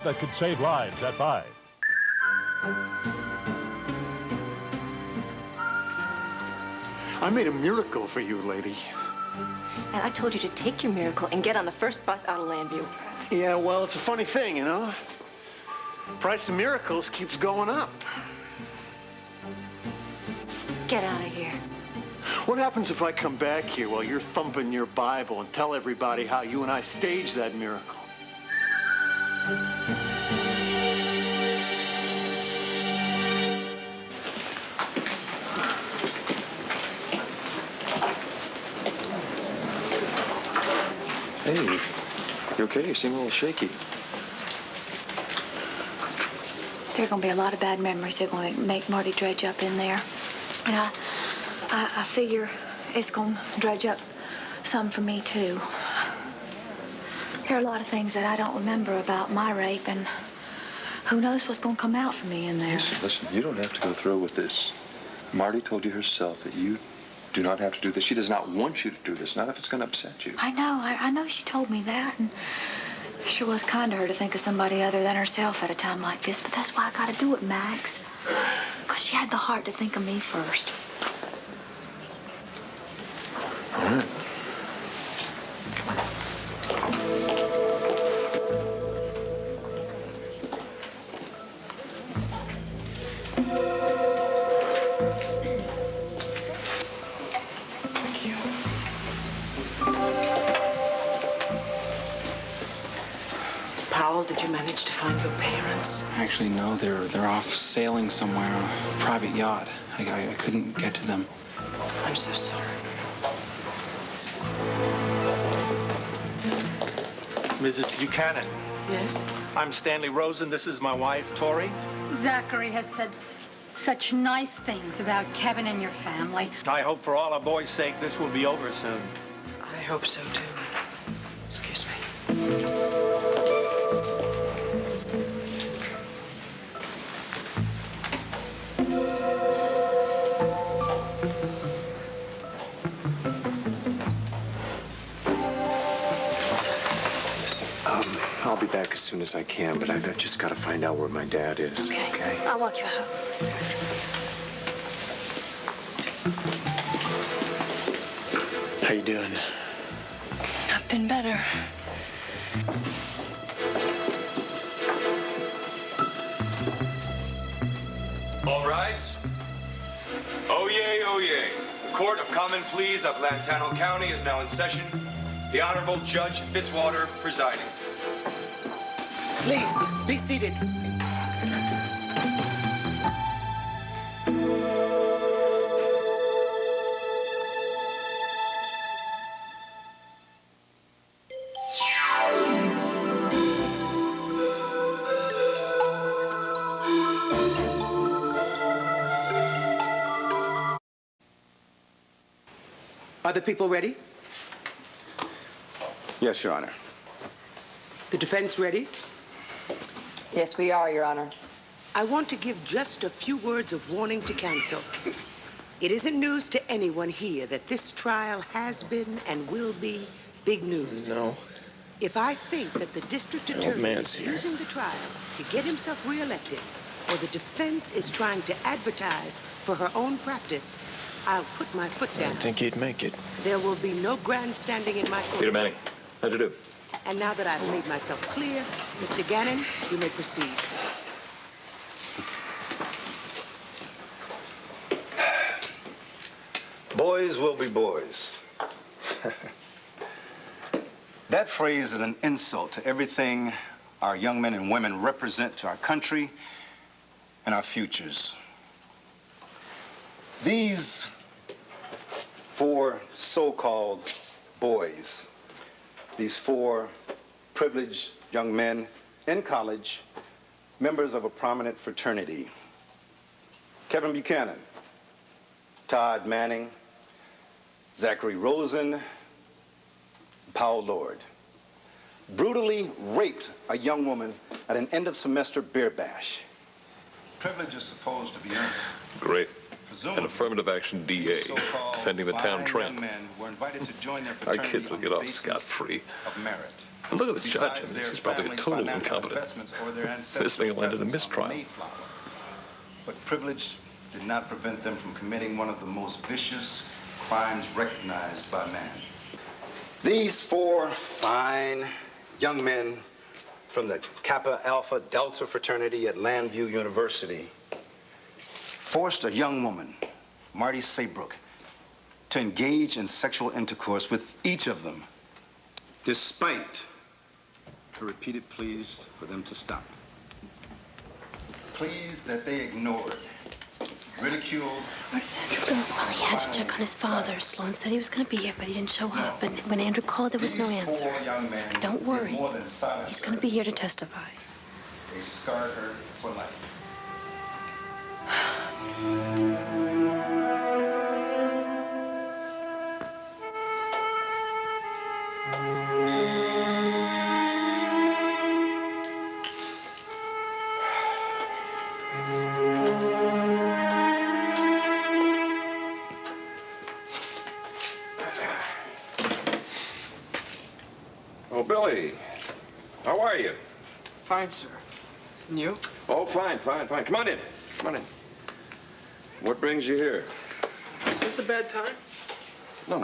that could save lives at 5. I made a miracle for you, lady. And I told you to take your miracle and get on the first bus out of Landview. Yeah, well, it's a funny thing, you know? Price of miracles keeps going up. Get out of here. What happens if I come back here while you're thumping your Bible and tell everybody how you and I staged that miracle? Hey, you okay? You seem a little shaky. There are going to be a lot of bad memories they're going to make Marty dredge up in there. And I figure it's going to dredge up some for me, too. There are a lot of things that I don't remember about my rape, and who knows what's going to come out for me in there. Listen, you don't have to go through with this. Marty told you herself that you do not have to do this. She does not want you to do this, not if it's going to upset you. I know she told me that, and it sure was kind of her to think of somebody other than herself at a time like this, but that's why I got to do it, Max. Because she had the heart to think of me first. All right. Thank you. Powell, did you manage to find your parents? Actually, no. They're off sailing somewhere on a private yacht. I couldn't get to them. I'm so sorry. Mrs. Buchanan. Yes? I'm Stanley Rosen. This is my wife, Tori. Zachary has said such nice things about Kevin and your family. I hope for all our boys' sake this will be over soon. I hope so, too. Excuse me. I'll be back as soon as I can, but I've just got to find out where my dad is. Okay. I'll walk you out. How you doing? I've been better. All rise. Oyez, oyez. The Court of Common Pleas of Lantano County is now in session. The Honorable Judge Fitzwater presiding. Please, be seated. Are the people ready? Yes, Your Honor. The defense ready? Yes, we are, Your Honor. I want to give just a few words of warning to counsel. It isn't news to anyone here that this trial has been and will be big news. No. If I think that the district attorney man's is here. using the trial to get himself reelected, or the defense is trying to advertise for her own practice, I'll put my foot down. I didn't think you'd make it. There will be no grandstanding in my court. Peter Manning, how'd you do? And now that I've made myself clear, Mr. Gannon, you may proceed. Boys will be boys. That phrase is an insult to everything our young men and women represent to our country and our futures. These 4 so-called boys, these 4 privileged young men in college, members of a prominent fraternity. Kevin Buchanan, Todd Manning, Zachary Rosen, Powell Lord, brutally raped a young woman at an end-of-semester beer bash. Privilege is supposed to be earned. Great. Presumably, An affirmative action DA these so-called defending the town fine tramp. young men were invited to join their Our fraternity kids will on get the off basis scot-free. of merit. And look at the judge. I besides mean, their he's probably a family's total financial incompetent. investments or their ancestral This thing will end in a presence on the mistrial. Mayflower. But privilege did not prevent them from committing one of the most vicious crimes recognized by man. These four fine young men from the Kappa Alpha Delta fraternity at Landview University forced a young woman, Marty Saybrook, to engage in sexual intercourse with each of them, despite her repeated pleas for them to stop. Pleas that they ignored, ridiculed. Well, he had to check on his father. Sloan said he was going to be here, but he didn't show up. And when Andrew called, there was no answer. But don't worry. He's going to be here to testify. They scarred her for life. Oh, Billy. How are you? Fine, sir. And you? Oh, fine. Come on in. What brings you here? Is this a bad time? No,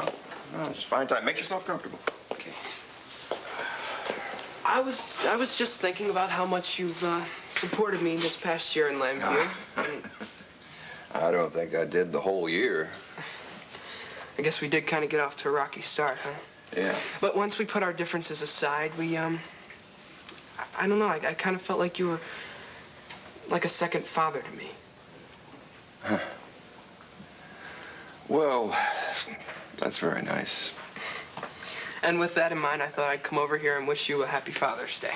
it's a fine time. Make yourself comfortable. Okay. I was just thinking about how much you've supported me this past year in Landview. I don't think I did the whole year. I guess we did kind of get off to a rocky start, huh? Yeah. But once we put our differences aside, we, I don't know, I kind of felt like you were like a second father to me. Huh. Well, that's very nice. And with that in mind, I thought I'd come over here and wish you a happy Father's Day.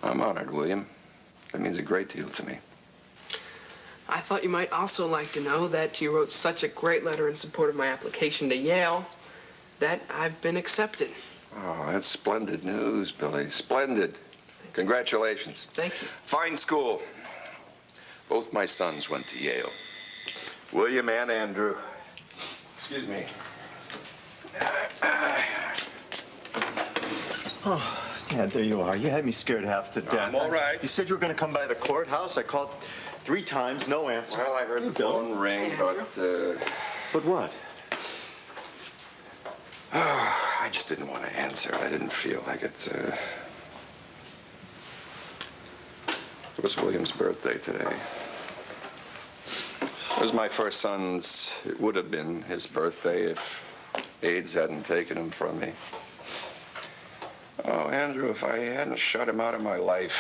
I'm honored, William. That means a great deal to me. I thought you might also like to know that you wrote such a great letter in support of my application to Yale that I've been accepted. Oh, that's splendid news, Billy. Splendid. Congratulations. Thank you. Fine school. Both my sons went to Yale. William and Andrew. Excuse me. Oh, Dad, there you are. You had me scared half to death. I'm all right. You said you were going to come by the courthouse. I called 3 times, no answer. Well, I heard the phone ring, but... But what? I just didn't want to answer. I didn't feel like it. It was William's birthday today. It was my first son's... It would have been his birthday if AIDS hadn't taken him from me. Oh, Andrew, if I hadn't shut him out of my life...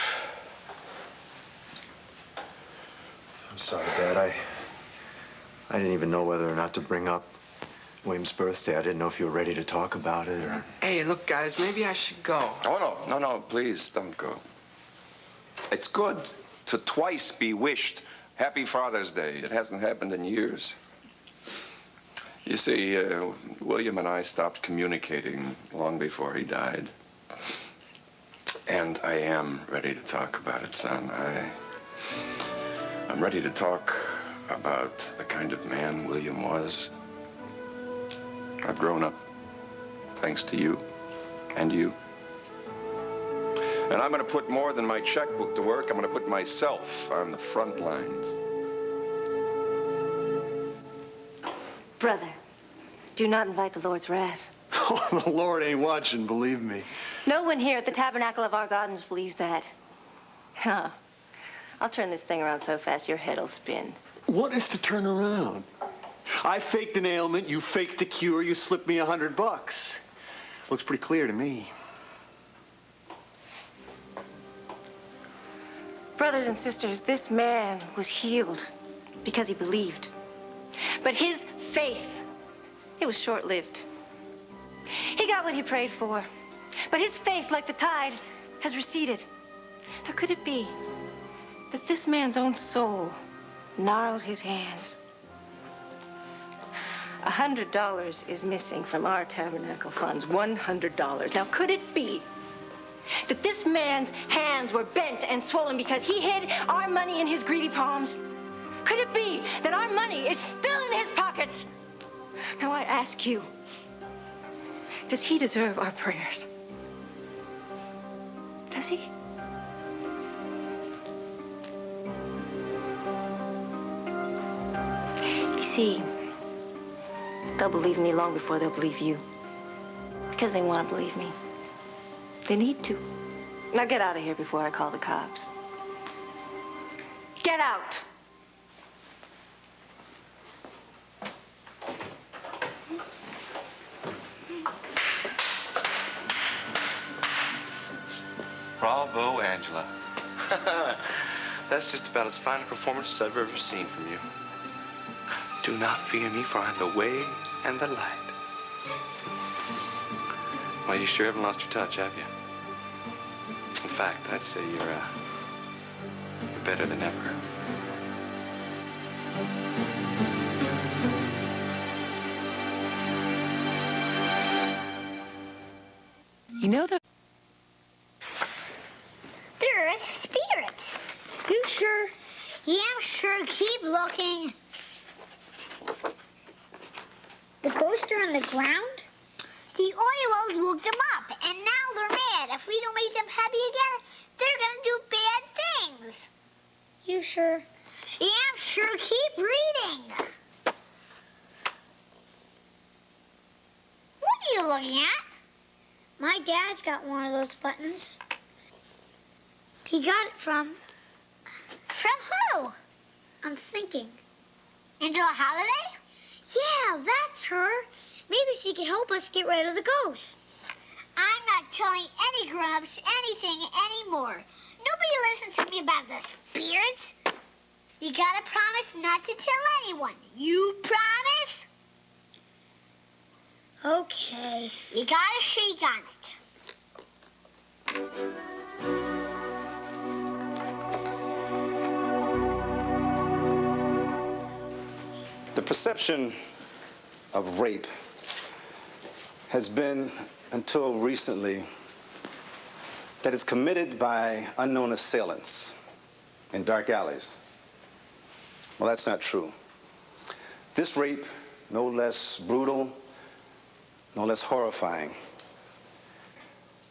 I'm sorry, Dad. I didn't even know whether or not to bring up William's birthday. I didn't know if you were ready to talk about it or... Hey, look, guys, maybe I should go. Oh, no, please don't go. It's good to twice be wished Happy Father's Day. It hasn't happened in years. You see, William and I stopped communicating long before he died. And I am ready to talk about it, son. I'm ready to talk about the kind of man William was. I've grown up thanks to you and you. And I'm going to put more than my checkbook to work. I'm going to put myself on the front lines. Brother, do not invite the Lord's wrath. Oh, the Lord ain't watching, believe me. No one here at the Tabernacle of Our Gardens believes that. Huh. I'll turn this thing around so fast your head'll spin. What is to turn around? I faked an ailment, you faked a cure, you slipped me $100. Looks pretty clear to me. Brothers and sisters, this man was healed because he believed. But his faith, it was short-lived. He got what he prayed for. But his faith, like the tide, has receded. How could it be that this man's own soul gnarled his hands? $100 is missing from our tabernacle funds. $100. Now, could it be that this man's hands were bent and swollen because he hid our money in his greedy palms? Could it be that our money is still in his pockets? Now, I ask you, Does he deserve our prayers? Does he? You see, they'll believe me long before they'll believe you. Because they want to believe me. They need to. Now get out of here before I call the cops. Get out! Bravo, Angela. That's just about as fine a performance as I've ever seen from you. Do not fear me, for I'm the way and the light. Well, you sure haven't lost your touch, have you? In fact, I'd say you're better than ever. You know the... There's spirits. You sure? Yeah, I'm sure. Keep looking. The ghosts are on the ground? The Oils woke them up, and now they're mad. If we don't make them happy again, they're gonna do bad things. You sure? Yeah, I'm sure. Keep reading. What are you looking at? My dad's got one of those buttons. He got it from who? I'm thinking. Angela Halliday? Yeah, that's her. Maybe she can help us get rid of the ghosts. I'm not telling any grown-ups anything anymore. Nobody listens to me about the spirits. You gotta promise not to tell anyone. You promise? Okay. You gotta shake on it. The perception of rape has been, until recently, that it's committed by unknown assailants in dark alleys. Well, that's not true. This rape, no less brutal, no less horrifying,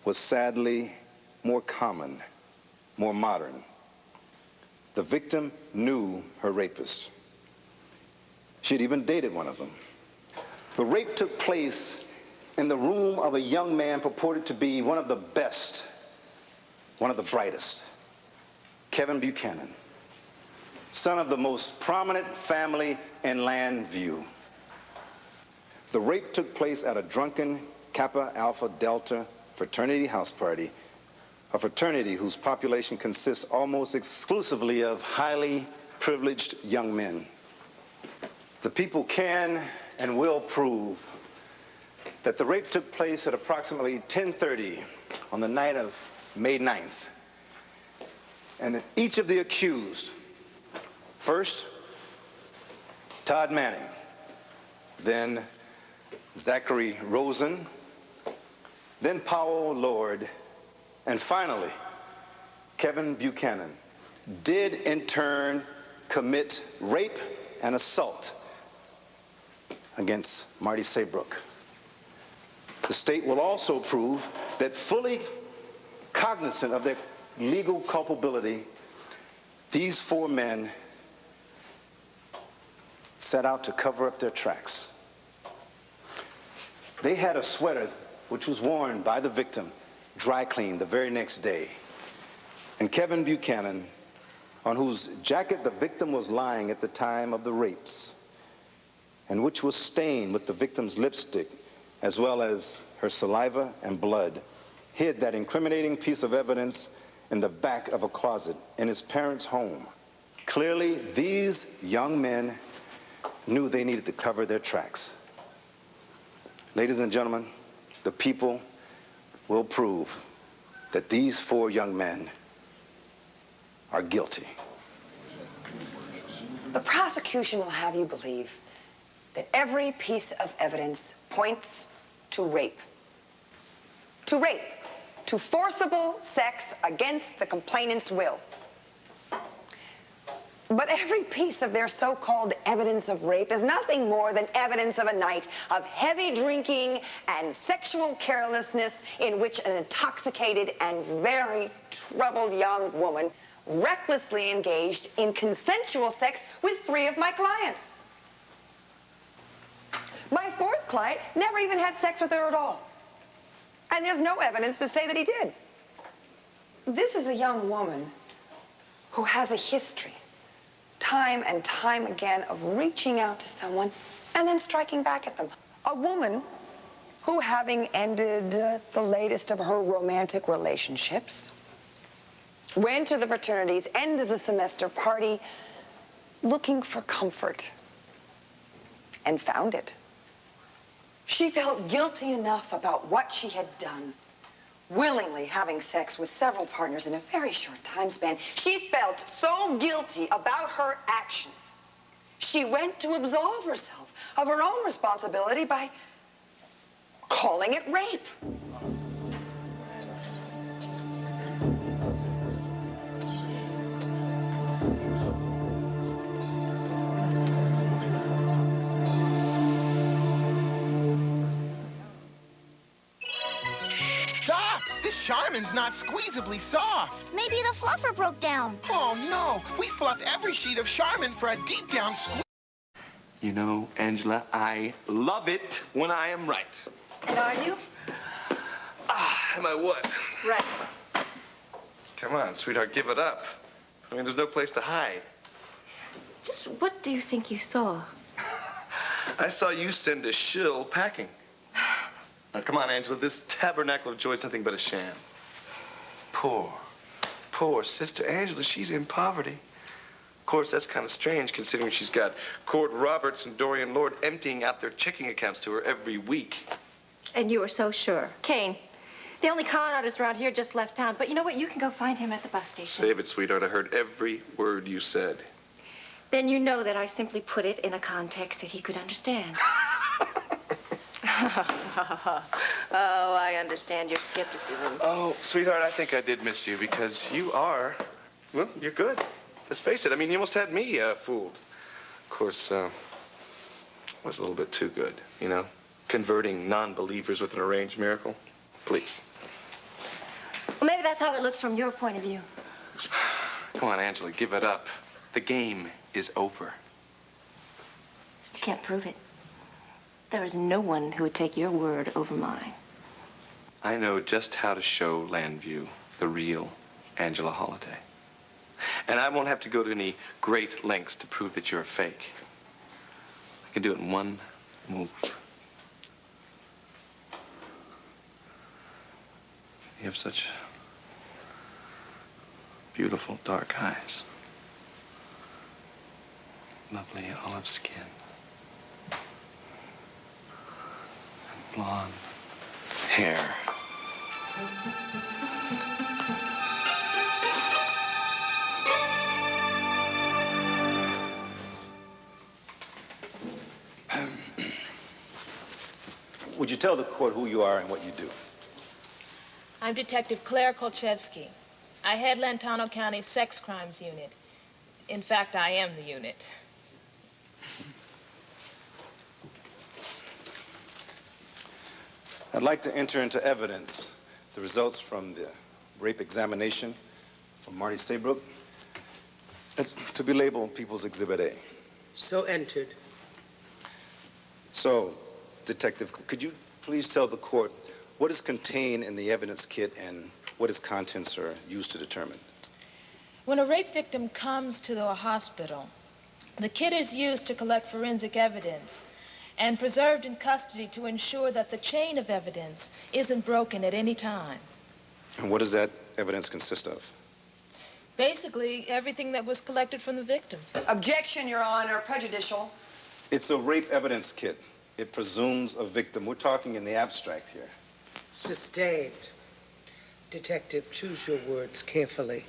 was sadly more common, more modern. The victim knew her rapist. She'd even dated one of them. The rape took place in the room of a young man purported to be one of the best, one of the brightest, Kevin Buchanan, son of the most prominent family in Landview. The rape took place at a drunken Kappa Alpha Delta fraternity house party, a fraternity whose population consists almost exclusively of highly privileged young men. The people can and will prove that the rape took place at approximately 10:30 on the night of May 9th, and that each of the accused, first Todd Manning, then Zachary Rosen, then Powell Lord, and finally Kevin Buchanan, did in turn commit rape and assault against Marty Saybrook. The state will also prove that, fully cognizant of their legal culpability, these four men set out to cover up their tracks. They had a sweater which was worn by the victim dry cleaned the very next day. And Kevin Buchanan, on whose jacket the victim was lying at the time of the rapes, and which was stained with the victim's lipstick, as well as her saliva and blood, hid that incriminating piece of evidence in the back of a closet in his parents' home. Clearly, these young men knew they needed to cover their tracks. Ladies and gentlemen, the people will prove that these four young men are guilty. The prosecution will have you believe that every piece of evidence points to rape. To rape. To forcible sex against the complainant's will. But every piece of their so-called evidence of rape is nothing more than evidence of a night of heavy drinking and sexual carelessness in which an intoxicated and very troubled young woman recklessly engaged in consensual sex with 3 of my clients. My 4th client never even had sex with her at all. And there's no evidence to say that he did. This is a young woman who has a history, time and time again, of reaching out to someone and then striking back at them. A woman who, having ended the latest of her romantic relationships, went to the fraternity's end of the semester party looking for comfort and found it. She felt guilty enough about what she had done, willingly having sex with several partners in a very short time span. She felt so guilty about her actions. She went to absolve herself of her own responsibility by calling it rape. Stop! This Charmin's not squeezably soft. Maybe the fluffer broke down. Oh, no. We fluff every sheet of Charmin for a deep down squeeze. You know, Angela, I love it when I am right. And are you? Am I what? Right. Come on, sweetheart, give it up. I mean, there's no place to hide. Just what do you think you saw? I saw you send a shill packing. Now, come on, Angela, this tabernacle of joy is nothing but a sham. Poor Sister Angela, she's in poverty. Of course, that's kind of strange, considering she's got Cord Roberts and Dorian Lord emptying out their checking accounts to her every week. And you were so sure. Kane, the only con artist around here just left town. But you know what? You can go find him at the bus station. Save it, sweetheart. I heard every word you said. Then you know that I simply put it in a context that he could understand. Oh, I understand your skepticism. Oh, sweetheart, I think I did miss you because you are, well, you're good. Let's face it. I mean, you almost had me fooled. Of course, was a little bit too good, you know? Converting non-believers with an arranged miracle. Please. Well, maybe that's how it looks from your point of view. Come on, Angela, give it up. The game is over. You can't prove it. There is no one who would take your word over mine. I know just how to show Landview the real Angela Holliday. And I won't have to go to any great lengths to prove that you're a fake. I can do it in one move. You have such beautiful dark eyes. Lovely olive skin. And blonde hair. Would you tell the court who you are and what you do? I'm Detective Claire Kolchevsky. I head Lantano County's Sex Crimes Unit. In fact, I am the unit. I'd like to enter into evidence the results from the rape examination from Marty Staybrook to be labeled People's Exhibit A. So entered. So, Detective, could you please tell the court what is contained in the evidence kit and what its contents are used to determine? When a rape victim comes to the hospital, the kit is used to collect forensic evidence and preserved in custody to ensure that the chain of evidence isn't broken at any time. And what does that evidence consist of? Basically, everything that was collected from the victim. Objection, Your Honor. Prejudicial. It's a rape evidence kit. It presumes a victim. We're talking in the abstract here. Sustained. Detective, choose your words carefully.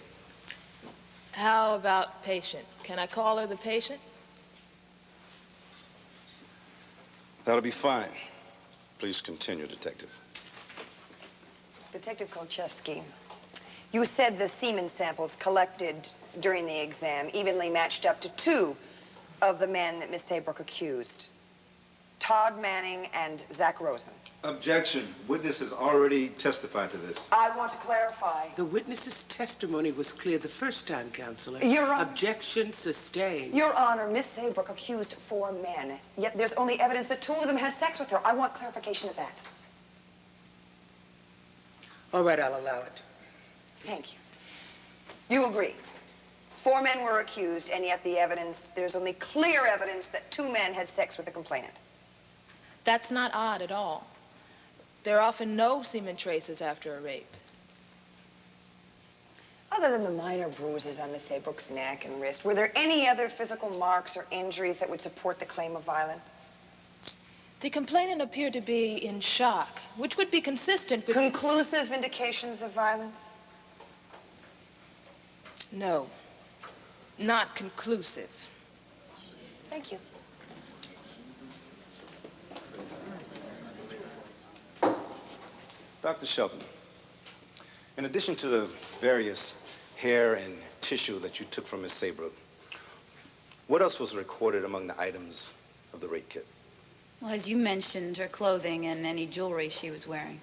How about patient? Can I call her the patient? That'll be fine. Please continue, Detective. Detective Kolchevsky, You said the semen samples collected during the exam evenly matched up to 2 of the men that Miss Saybrook accused. Todd Manning and Zach Rosen. Objection. Witness has already testified to this. I want to clarify. The witness's testimony was clear the first time, Counselor. Your Honor. Objection sustained. Your Honor, Miss Saybrook accused 4 men, yet there's only evidence that 2 of them had sex with her. I want clarification of that. All right, I'll allow it. Thank you. You agree. 4 men were accused, and yet there's only clear evidence that 2 men had sex with the complainant. That's not odd at all. There are often no semen traces after a rape. Other than the minor bruises on Miss Saybrook's neck and wrist, were there any other physical marks or injuries that would support the claim of violence? The complainant appeared to be in shock, which would be consistent with... Conclusive indications of violence? No, not conclusive. Thank you. Dr. Shelton, in addition to the various hair and tissue that you took from Miss Saybrook, what else was recorded among the items of the rape kit? Well, as you mentioned, her clothing and any jewelry she was wearing.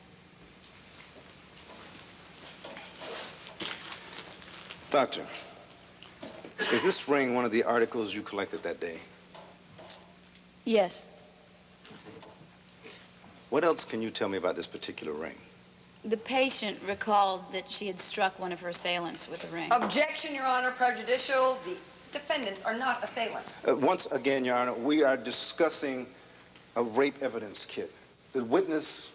Doctor, is this ring one of the articles you collected that day? Yes. What else can you tell me about this particular ring? The patient recalled that she had struck one of her assailants with a ring. Objection, Your Honor, prejudicial. The defendants are not assailants. Once again, Your Honor, we are discussing a rape evidence kit. The witness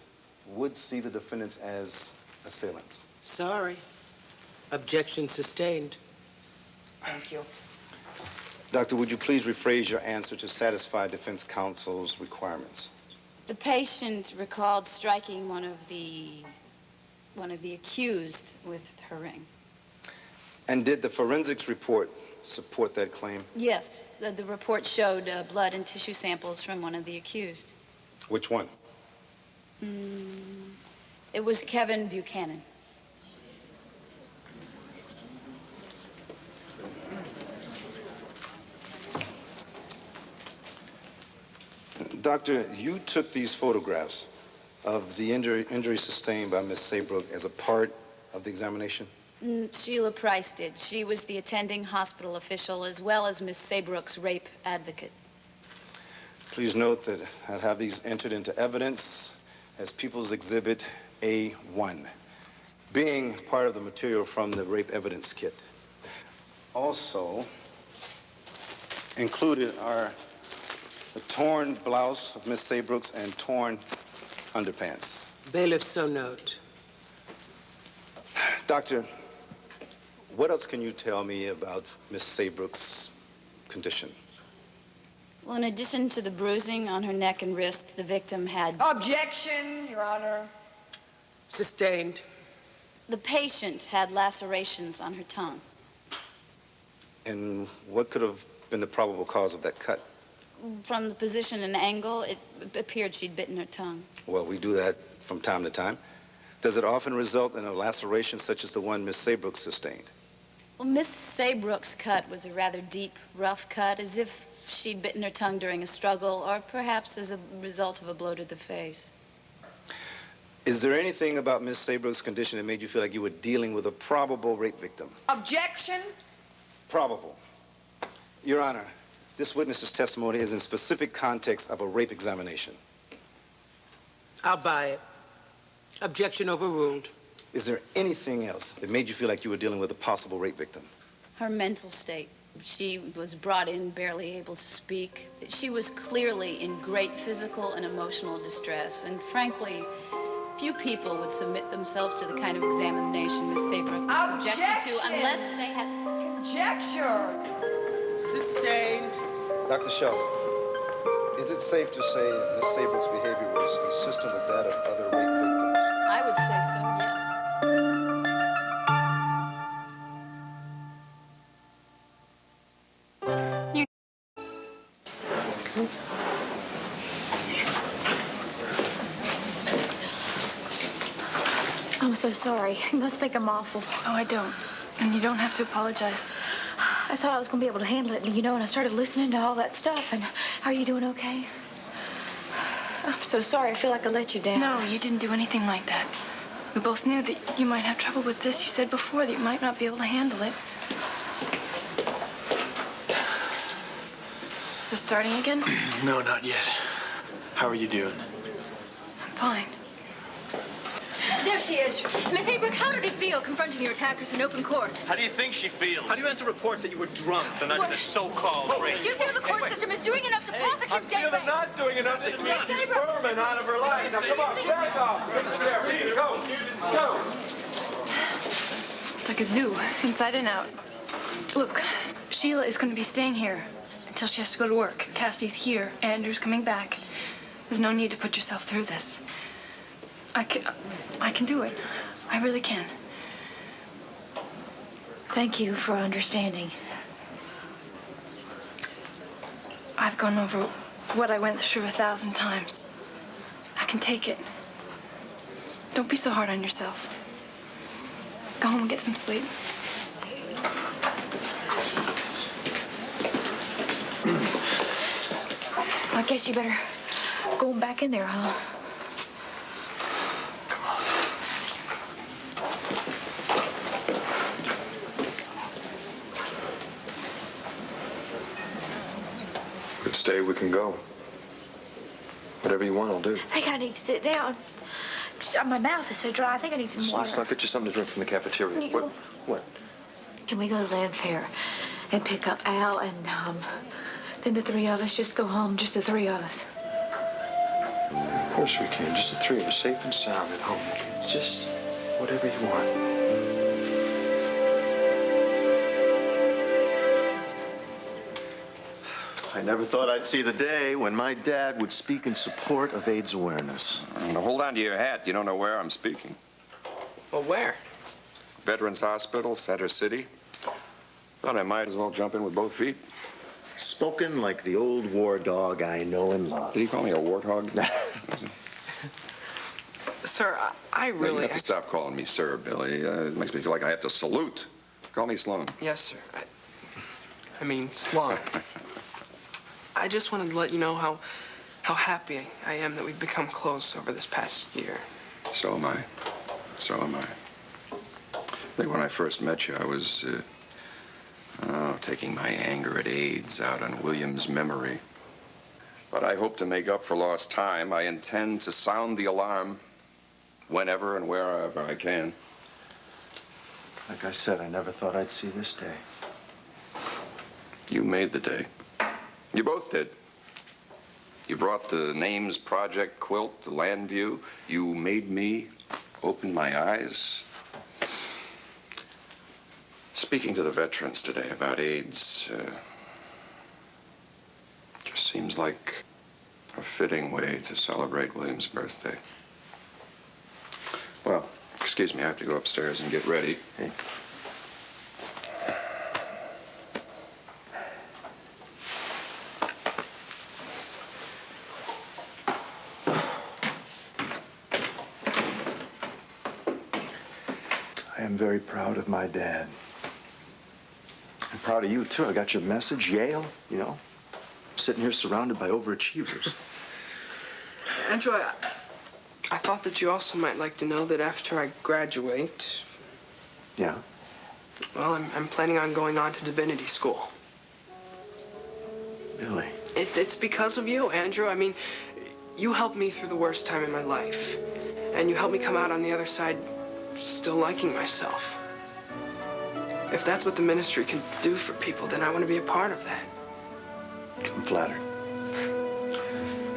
would see the defendants as assailants. Sorry. Objection sustained. Thank you. Doctor, would you please rephrase your answer to satisfy defense counsel's requirements? The patient recalled striking one of the accused with her ring. And did the forensics report support that claim? Yes, the report showed blood and tissue samples from one of the accused. Which one? It was Kevin Buchanan. Doctor, you took these photographs of the injury sustained by Miss Saybrook as a part of the examination? Sheila Price did. She was the attending hospital official as well as Miss Saybrook's rape advocate. Please note that I'll have these entered into evidence as People's Exhibit A1, being part of the material from the rape evidence kit. Also included are the torn blouse of Miss Saybrook's and torn underpants. Bailiff, so note. Doctor, what else can you tell me about Miss Saybrook's condition? Well, in addition to the bruising on her neck and wrist, the victim had... Objection, Your Honor. Sustained. The patient had lacerations on her tongue. And what could have been the probable cause of that cut? From the position and angle, it appeared she'd bitten her tongue. Well, we do that from time to time. Does it often result in a laceration such as the one Miss Saybrook sustained? Well, Miss Saybrook's cut was a rather deep, rough cut, as if she'd bitten her tongue during a struggle, or perhaps as a result of a blow to the face. Is there anything about Miss Saybrook's condition that made you feel like you were dealing with a probable rape victim? Objection. Probable. Your Honor, this witness's testimony is in specific context of a rape examination. I'll buy it. Objection overruled. Is there anything else that made you feel like you were dealing with a possible rape victim? Her mental state. She was brought in barely able to speak. She was clearly in great physical and emotional distress. And frankly, few people would submit themselves to the kind of examination Miss Saybrook was subjected to unless they had... Conjecture. Sustained. Dr. Shelton, is it safe to say that Miss Saybrook's behavior was consistent with that of other rape victims? I would say so, yes. I'm so sorry. You must think I'm awful. Oh, I don't. And you don't have to apologize. I thought I was going to be able to handle it, you know, and I started listening to all that stuff. And are you doing okay? I'm so sorry. I feel like I let you down. No, you didn't do anything like that. We both knew that you might have trouble with this. You said before that you might not be able to handle it. So starting again? No, not yet. How are you doing? I'm fine. There she is. Miss Abrams, how did it feel confronting your attackers in open court? How do you think she feels? How do you answer reports that you were drunk the night of the so-called rape? Do you feel the court system is doing enough to prosecute I feel they're not doing enough to keep Berman out of her life. Now, come on, back off. Take the chair. Here, go. Go. It's like a zoo, inside and out. Look, Sheila is going to be staying here until she has to go to work. Cassie's here. Andrew's coming back. There's no need to put yourself through this. I can do it. I really can. Thank you for understanding. I've gone over what I went through 1,000 times. I can take it. Don't be so hard on yourself. Go home and get some sleep. I guess you better go back in there, huh? Good stay, we can go. Whatever you want, I'll do. I think I need to sit down. My mouth is so dry. I think I need some water. I'll get you something to drink from the cafeteria. What? What? Can we go to Land Fair and pick up Al and, then the three of us just go home, just the three of us? Of course we can. Just the three of us, safe and sound at home. Just whatever you want. I never thought I'd see the day when my dad would speak in support of AIDS awareness. Now hold on to your hat. You don't know where I'm speaking. Well, where? Veterans Hospital, Center City. Thought I might as well jump in with both feet. Spoken like the old war dog I know and love. Did he call me a warthog? Sir, I really... No, you have to stop calling me sir, Billy. It makes me feel like I have to salute. Call me Sloan. Yes, sir. I mean, Sloan. I just wanted to let you know how happy I am that we've become close over this past year. So am I. So am I. I think when I first met you, I was taking my anger at AIDS out on William's memory. But I hope to make up for lost time. I intend to sound the alarm whenever and wherever I can. Like I said, I never thought I'd see this day. You made the day. You both did. You brought the Names Project quilt to Landview. You made me open my eyes. Speaking to the veterans today about AIDS, just seems like a fitting way to celebrate William's birthday. Well, excuse me, I have to go upstairs and get ready. Hey. I am very proud of my dad. I'm proud of you, too. I got your message, Yale, you know. Sitting here surrounded by overachievers. Andrew, I thought that you also might like to know that after I graduate... Yeah? Well, I'm planning on going on to divinity school. Billy. It's because of you, Andrew. I mean, you helped me through the worst time in my life. And you helped me come out on the other side still liking myself. If that's what the ministry can do for people, then I want to be a part of that. I'm flattered.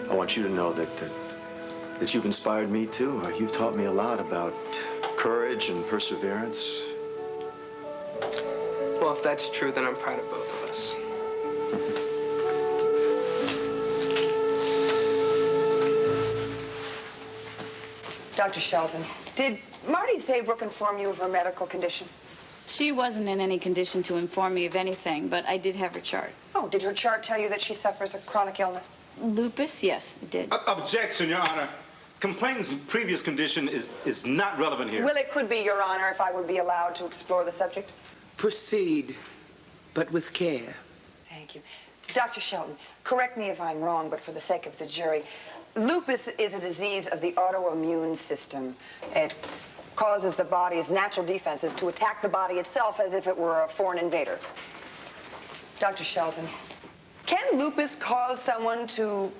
I want you to know that you've inspired me, too. You've taught me a lot about courage and perseverance. Well, if that's true, then I'm proud of both of us. Dr. Shelton, did Marty Saybrook inform you of her medical condition? She wasn't in any condition to inform me of anything, but I did have her chart. Oh, did her chart tell you that she suffers a chronic illness? Lupus? Yes, it did. Objection, Your Honor. Complainant's previous condition is not relevant here. Well, it could be, Your Honor, if I would be allowed to explore the subject. Proceed, but with care. Thank you. Dr. Shelton, correct me if I'm wrong, but for the sake of the jury, lupus is a disease of the autoimmune system. It causes the body's natural defenses to attack the body itself as if it were a foreign invader. Dr. Shelton, can lupus cause someone to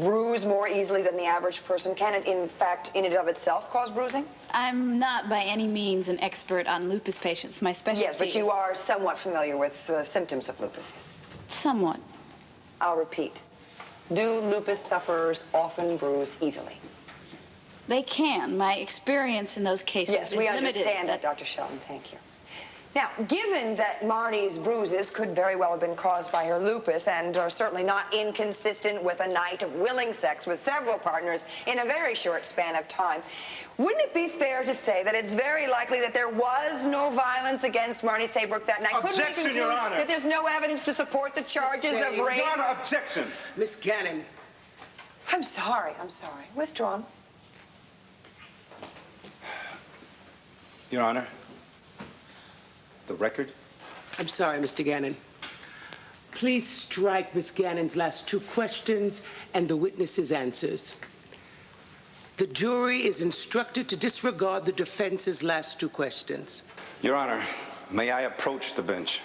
bruise more easily than the average person? Can it, in fact, in and of itself cause bruising? I'm not by any means an expert on lupus patients. My specialty Yes, but you are somewhat familiar with the symptoms of lupus, yes? Somewhat. I'll repeat. Do lupus sufferers often bruise easily? They can. My experience in those cases Yes, is we limited. understand that, Dr. Shelton. Thank you. Now, given that Marty's bruises could very well have been caused by her lupus and are certainly not inconsistent with a night of willing sex with several partners in a very short span of time, wouldn't it be fair to say that it's very likely that there was no violence against Marty Saybrook that night? Objection, Your Honor. That there's no evidence to support the charges of rape? Your Honor, objection. Miss Gannon. I'm sorry. Withdrawn. Your Honor, the record. I'm sorry, Mr. Gannon. Please strike Miss Gannon's last two questions and the witness's answers. The jury is instructed to disregard the defense's last two questions. Your Honor, may I approach the bench?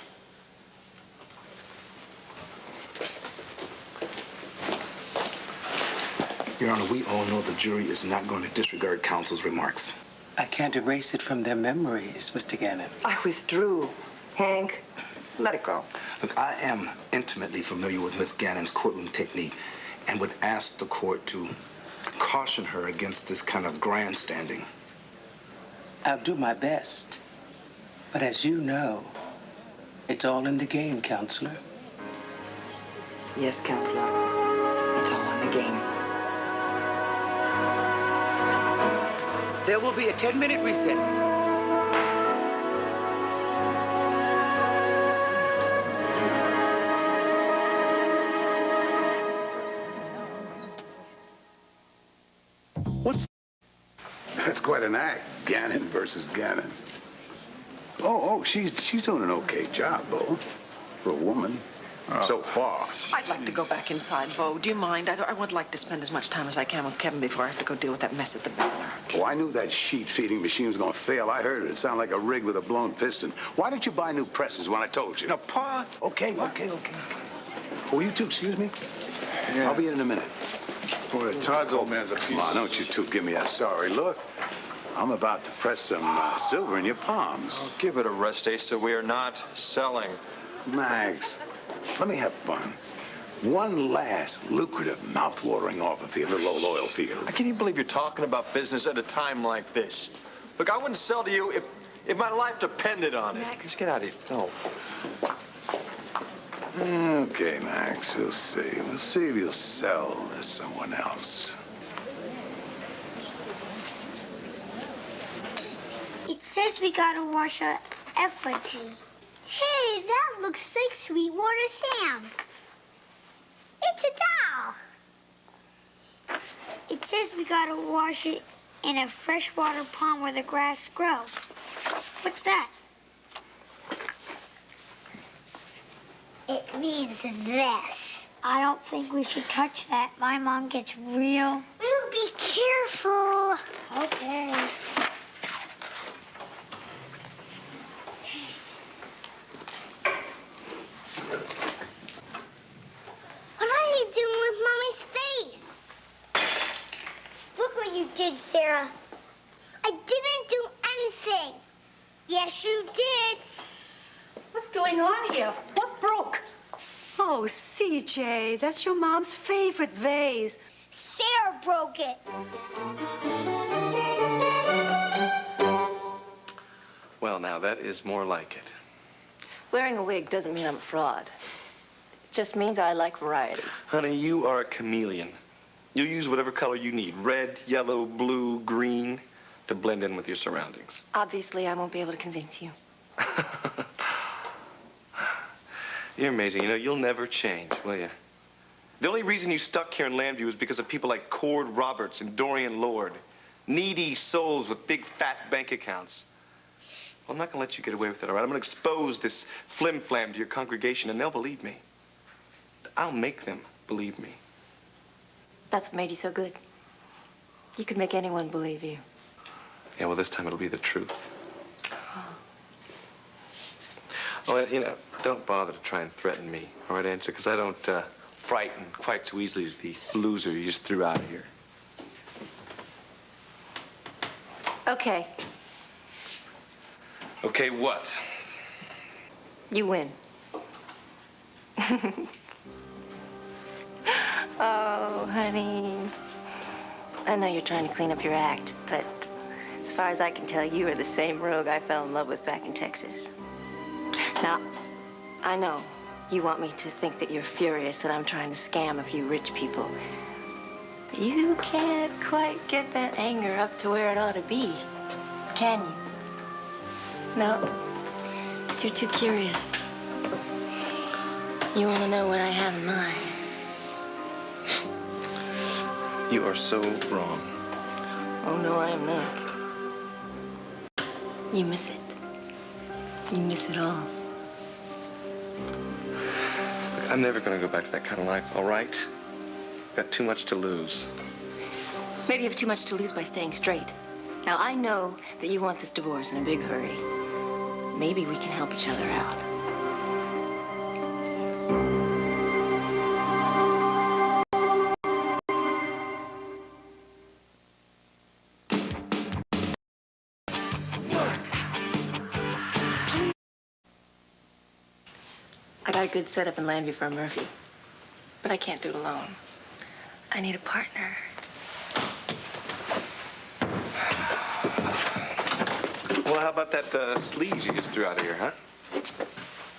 Your Honor, we all know the jury is not going to disregard counsel's remarks. I can't erase it from their memories, Mr. Gannon. I withdrew. Hank, let it go. Look, I am intimately familiar with Miss Gannon's courtroom technique and would ask the court to caution her against this kind of grandstanding. I'll do my best. But as you know, it's all in the game, Counselor. Yes, Counselor. It's all in the game. There will be a 10-minute recess. That's quite an act, Gannon versus Gannon. She's doing an okay job, though, for a woman. So far. I'd like to go back inside, Bo. Do you mind? I would like to spend as much time as I can with Kevin before I have to go deal with that mess at the Baylor. Oh, I knew that sheet feeding machine was going to fail. I heard it. It sounded like a rig with a blown piston. Why didn't you buy new presses when I told you? No, Pa. Okay. Oh, you two, excuse me? Yeah. I'll be in a minute. Boy, Todd's old man's a piece. Come on, don't you two give me that sorry look. I'm about to press some silver in your palms. Oh, give it a rest, Asa. We are not selling. Max, let me have fun. One last lucrative mouth-watering offer for your little old oil field. I can't even believe you're talking about business at a time like this. Look, I wouldn't sell to you if my life depended on it. Max. Just get out of here. No. Okay, Max, we'll see. We'll see if you'll sell to someone else. It says we gotta wash our effigy. Hey, that looks like Sweetwater Sam. It's a doll. It says we gotta wash it in a freshwater pond where the grass grows. What's that? It means this. I don't think we should touch that. My mom gets real. We'll be careful. Okay. What are you doing with Mommy's face? Look what you did, Sarah. I didn't do anything. Yes, you did. What's going on here? What broke? Oh, CJ, that's your mom's favorite vase. Sarah broke it. Well, now, that is more like it. Wearing a wig doesn't mean I'm a fraud. It just means I like variety. Honey, you are a chameleon. You'll use whatever color you need, red, yellow, blue, green, to blend in with your surroundings. Obviously, I won't be able to convince you. You're amazing. You know, you'll never change, will you? The only reason you stuck here in Landview is because of people like Cord Roberts and Dorian Lord. Needy souls with big, fat bank accounts. Well, I'm not going to let you get away with it, all right? I'm going to expose this flim-flam to your congregation, and they'll believe me. I'll make them believe me. That's what made you so good. You could make anyone believe you. Yeah, well, this time it'll be the truth. Well, you know, don't bother to try and threaten me, all right, Angela? Because I don't frighten quite so easily as the loser you just threw out of here. Okay, Okay, what? you win. Oh, honey. I know you're trying to clean up your act, but as far as I can tell, you are the same rogue I fell in love with back in Texas. Now, I know you want me to think that you're furious that I'm trying to scam a few rich people. But you can't quite get that anger up to where it ought to be, can you? No, 'cause you're too curious. You want to know what I have in mind. You are so wrong. Oh, no, I am not. You miss it. You miss it all. Look, I'm never going to go back to that kind of life, all right? Got too much to lose. Maybe you have too much to lose by staying straight. Now, I know that you want this divorce in a big hurry. Maybe we can help each other out. I got a good setup in Landview for a Murphy, but I can't do it alone. I need a partner. Well, how about that sleaze you just threw out of here, huh?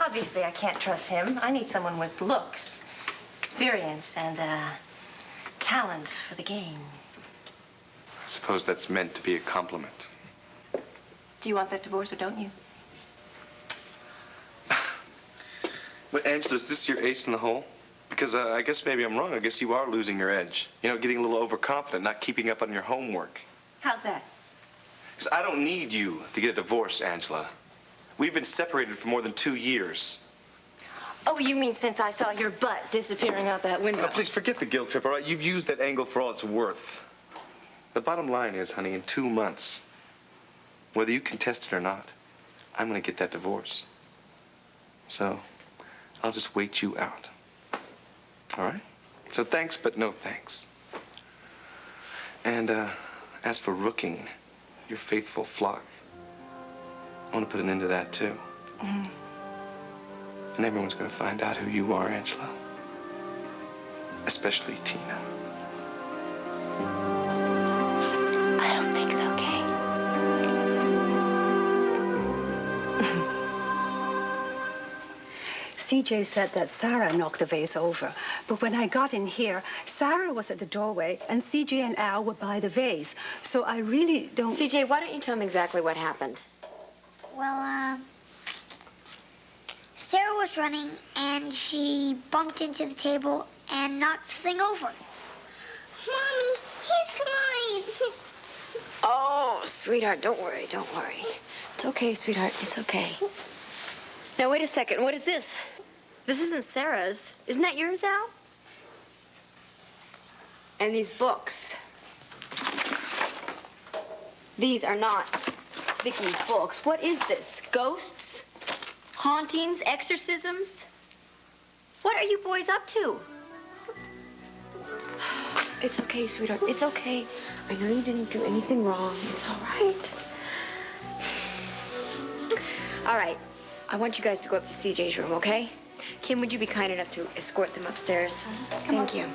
Obviously, I can't trust him. I need someone with looks, experience, and talent for the game. I suppose that's meant to be a compliment. Do you want that divorce or don't you? But, Angela, is this your ace in the hole? Because I guess maybe I'm wrong. I guess you are losing your edge. You know, getting a little overconfident, not keeping up on your homework. How's that? Because I don't need you to get a divorce, Angela. We've been separated for more than 2 years. Oh, you mean since I saw your butt disappearing out that window? Now, please forget the guilt trip, all right? You've used that angle for all it's worth. The bottom line is, honey, in 2 months, whether you contest it or not, I'm going to get that divorce. So, I'll just wait you out. All right? So thanks, but no thanks. And as for rooking your faithful flock, I want to put an end to that, too. Mm. And everyone's going to find out who you are, Angela. Especially Tina. I don't think so, Kay. CJ said that Sarah knocked the vase over. But when I got in here, Sarah was at the doorway, and CJ and Al were by the vase. So I really don't... CJ, why don't you tell me exactly what happened? Well, Sarah was running, and she bumped into the table and knocked the thing over. Mommy, he's mine. Oh, sweetheart, don't worry, don't worry. It's okay, sweetheart, it's okay. Now, wait a second. What is this? This isn't Sarah's. Isn't that yours, Al? And these books. These are not Vicky's books. What is this? Ghosts? Hauntings? Exorcisms? What are you boys up to? It's okay, sweetheart. It's okay. I know you didn't do anything wrong. It's all right. All right. I want you guys to go up to CJ's room, okay? Kim, would you be kind enough to escort them upstairs? Thank you.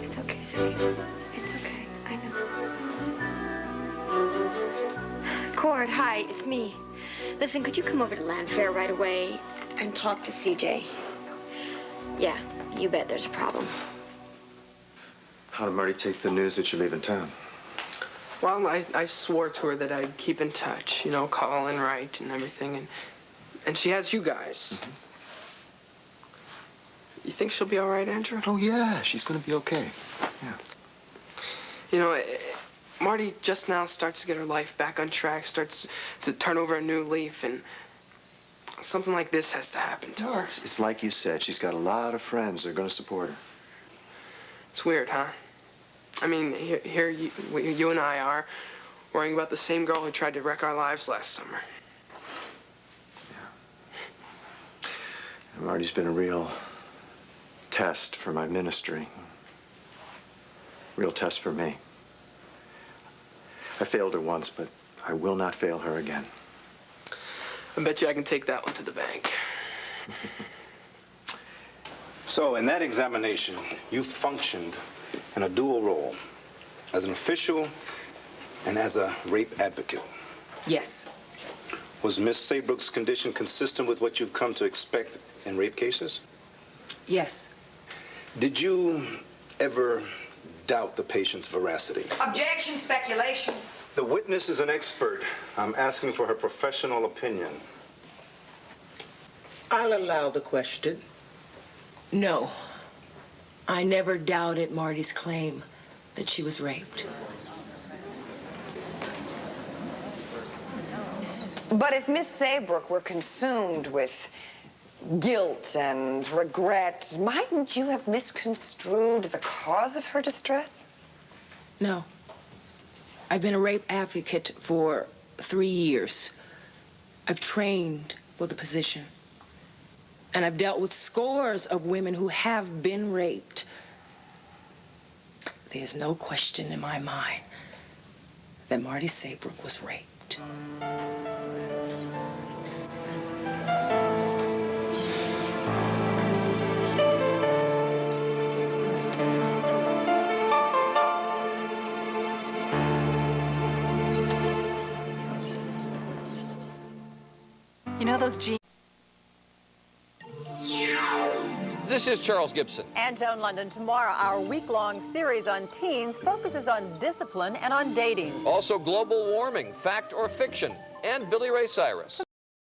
It's okay, sweetie. It's okay. I know. Cord, hi, it's me. Listen, could you come over to Landfair right away and talk to CJ? Yeah, you bet there's a problem. How did Marty take the news that you're leaving town? Well, I swore to her that I'd keep in touch, you know, call and write and everything, and she has you guys. Mm-hmm. You think she'll be all right, Andrew? Oh, yeah, she's going to be okay. Yeah. You know, Marty just now starts to get her life back on track, starts to turn over a new leaf, and something like this has to happen to her. It's like you said. She's got a lot of friends that are going to support her. It's weird, huh? I mean, here you and I are worrying about the same girl who tried to wreck our lives last summer. And Marty's been a real test for my ministry. Real test for me. I failed her once, but I will not fail her again. I bet you I can take that one to the bank. So, in that examination, you functioned in a dual role, as an official and as a rape advocate. Yes. Was Miss Saybrook's condition consistent with what you've come to expect in rape cases? Yes. Did you ever doubt the patient's veracity? Objection, speculation. The witness is an expert. I'm asking for her professional opinion. I'll allow the question. No. I never doubted Marty's claim that she was raped. But if Miss Saybrook were consumed with guilt and regret, mightn't you have misconstrued the cause of her distress? No. I've been a rape advocate for 3 years. I've trained for the position. And I've dealt with scores of women who have been raped. There's no question in my mind that Marty Saybrook was raped. You know those jeans? This is Charles Gibson. And Joan London. Tomorrow, our week-long series on teens focuses on discipline and on dating. Also global warming, fact or fiction, and Billy Ray Cyrus.